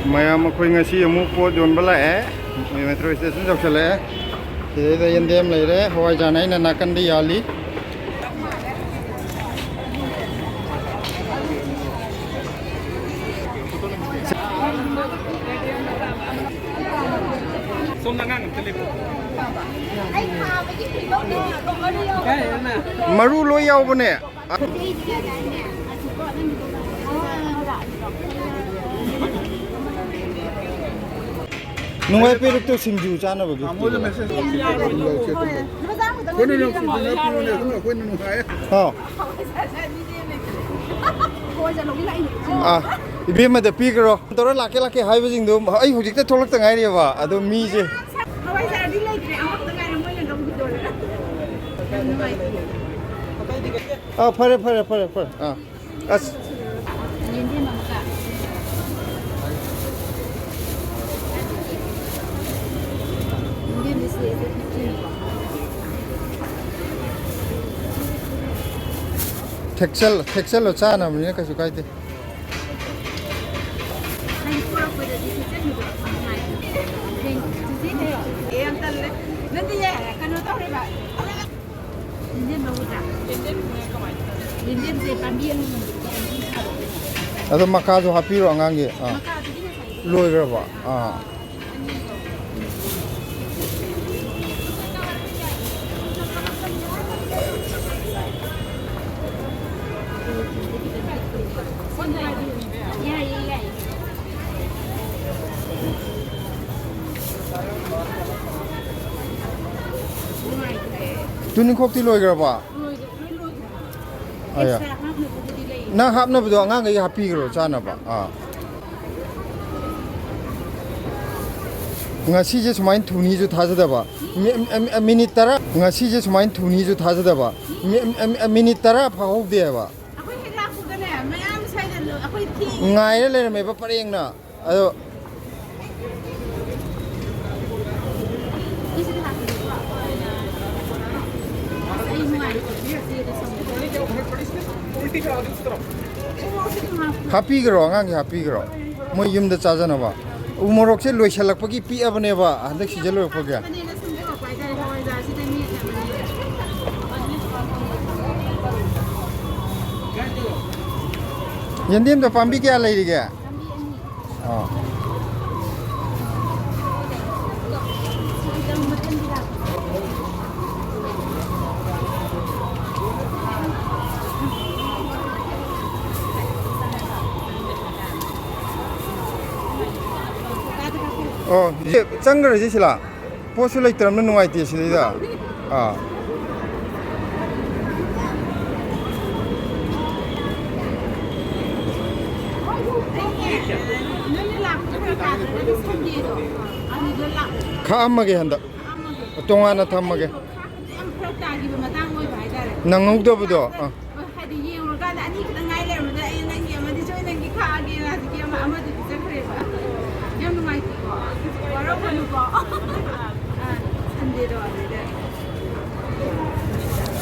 ꯃꯌꯥꯝ ꯑꯩꯈꯣꯏ ꯉꯁꯤ ꯑꯃꯨꯛ ꯄꯣꯠ ꯌꯣꯟꯕ ꯂꯥꯛꯑꯦ ꯃꯦꯇ꯭ꯔꯣ ꯁ꯭ꯇꯦꯁꯟ ꯌꯧꯁꯜꯂꯛꯑꯦ ꯁꯤꯗꯩꯗ ꯌꯦꯟꯗꯦꯝ ꯂꯩꯔꯦ ꯍꯋꯥꯏꯖꯥꯔ ꯑꯩꯅ ꯅꯥꯀꯟꯗ ꯌꯥꯜꯂꯤ ꯃꯔꯨ ꯂꯣꯏ ꯌꯥꯎꯕꯅꯦ ꯅꯨꯡꯉꯥꯏ ꯄꯦꯔꯛꯇꯣ ꯁꯤꯡꯖꯨ ꯆꯥꯅꯕꯒꯤ 이베마다 삐그러 너를 라케 하이버징도 아이 후직때 톨럭다 가이리봐 아도 미제 아 파래 아 아스 텍셀로 짜나 뭐냐 가서 가야 돼. 아도 마카도 하피로 안 간게. 로이가 봐. 아. tuning kokti loi gra ba aya na hap na bdo nga ga happy gro cha na ba nga si je sumain thuni ju tha da ba minute tara nga si je sumain thuni ju tha da ba minute tara pha hok de ba akoi he la khu da ne mayam sai da akoi thi ngai le me ba pareng na ado happy gro ngang happy gro moi yum da cha jana ba umorok se loi salak pagi pi abane ba handak si jalo pa ga yandem da pambi kya lai ri ga 이제 짱그러 지실라 보슬레이 때문에 누가이 되시다 카암마게 한다 동안나 탐마게 낭웅도부도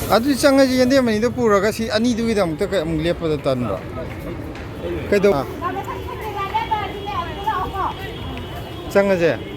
아주 짱하지 근데 많이도 뿌라가 시 아니 두기다 먹다 그 lep어다 딴다 그래도 짱하지